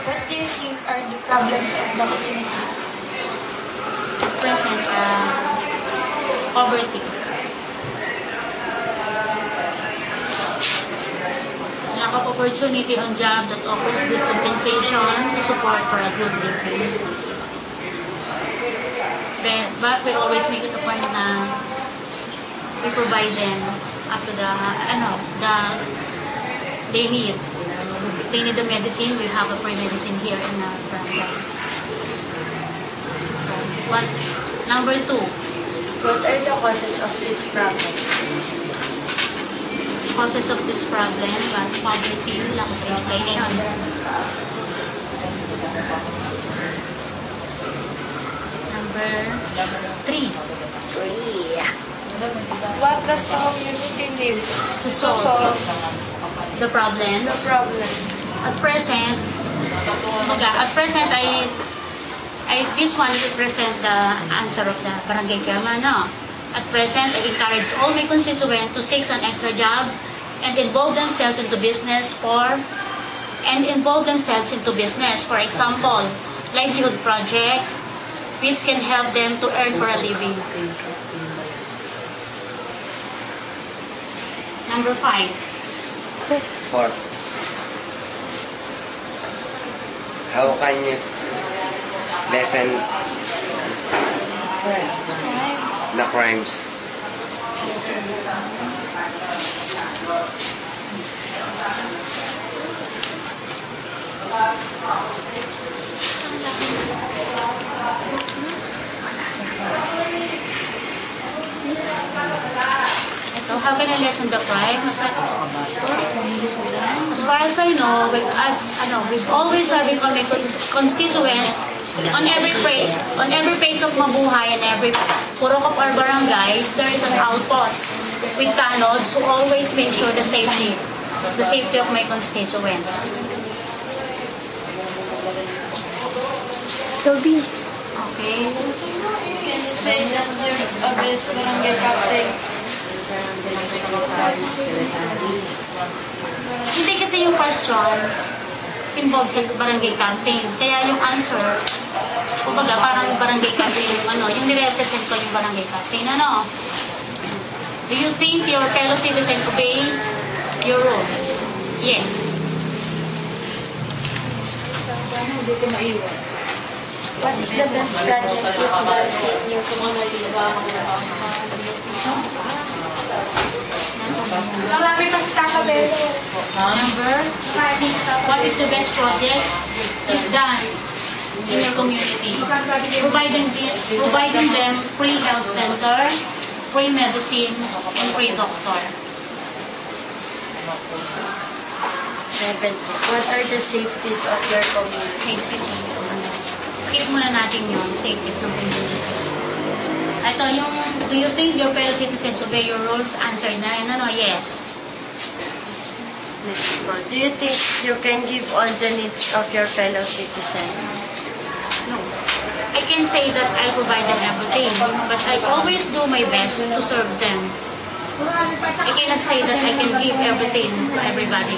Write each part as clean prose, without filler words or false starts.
What do you think are the problems of the community? At present, poverty. Lack of opportunity on job that offers good compensation to support for a good living. But we always make it a point na we provide them up to they need. If they need the medicine, we have a free medicine here in our barangay. Number 2. What are the causes of this problem? Causes of this problem, but poverty, lack of education. Number 3. What does the community need To solve the problems. At present, this one represent the answer of the barangay chairman. No? At present, I encourage all my constituents to seek an extra job and involve themselves into business. For example, livelihood project, which can help them to earn for a living. Number 5. 4. How can you lessen the crimes? How can I lessen the crime? As far as I know, we always serving on my constituents on every phase of mabuhay and every purok of our barangays. There is an outpost with tanods who always make sure the safety of my constituents. Toby. Okay. Can you say that you're a best barangay captain? Hindi kasi yung question involved sa barangay captain. Kaya yung answer, kumbaga parang yung barangay captain yung nire-represent ko yung barangay captain. Do you think your fellow citizens obey your rules? Yes. Hindi ko maiwan. What is the best project you promote in your community? Marami pa si Tata Belo. Number 6. What is the best project is done in your community? Providing them free health center, free medicine, and free doctor. 7. What are the safeties of your community? Safeties ng community. Skip muna natin yung safeties ng community. Ito yung, do you think your fellow citizens obey your rules? Answer na yan. Yes. Next one. Do you think you can give all the needs of your fellow citizen? No. I can say that I provide them everything, but I always do my best to serve them. I cannot say that I can give everything to everybody.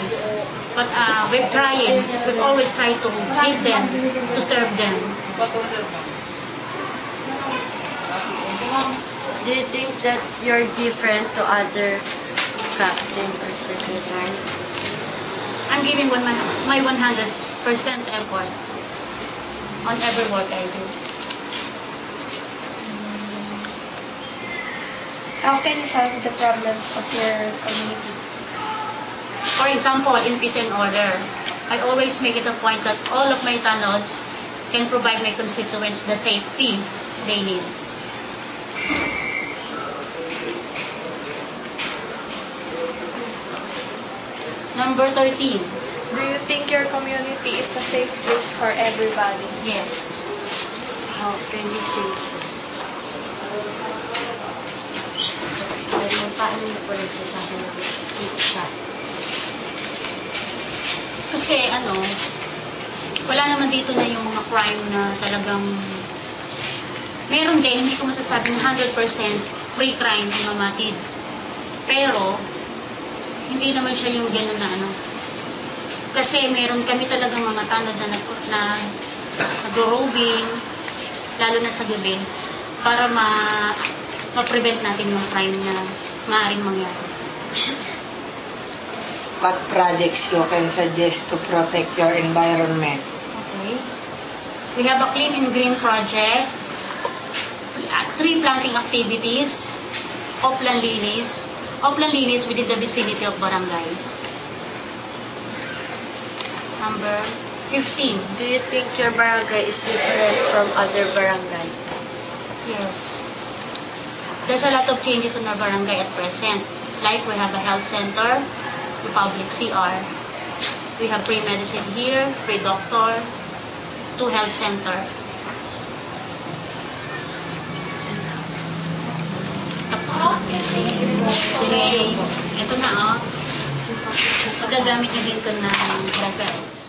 But we're trying. We've always tried to give them, to serve them. Do you think that you're different to other captain or secretary? I'm giving my 100% effort on every work I do. How can you solve the problems of your community? For example, in peace and order, I always make it a point that all of my tanods can provide my constituents the safety they need. Number 13. Do you think your community is a safe place for everybody? Yes. How can you say so? Paano niyo po nagsasabi na safe siya? Kasi wala naman dito na yung mga crime na talagang meron din, hindi ko masasabing 100% free crime ang mamatid. Pero hindi naman siya yung gano'n na Kasi meron kami talagang mga tanod na nag-roving, lalo na sa gabi, para ma-prevent natin yung crime na maaaring mangyari. What projects you can suggest to protect your environment? Okay. We have a Clean and Green project, tree planting activities, Oplan Linis within the vicinity of Barangay. Number 15. Do you think your barangay is different from other barangay? Yes. There's a lot of changes in our barangay at present. Like we have a health center, the public CR. We have pre-medicine here, pre-doctor, 2 health center. Tapos na. Okay. Ito na, oh. Magagamit na din ito ng reference.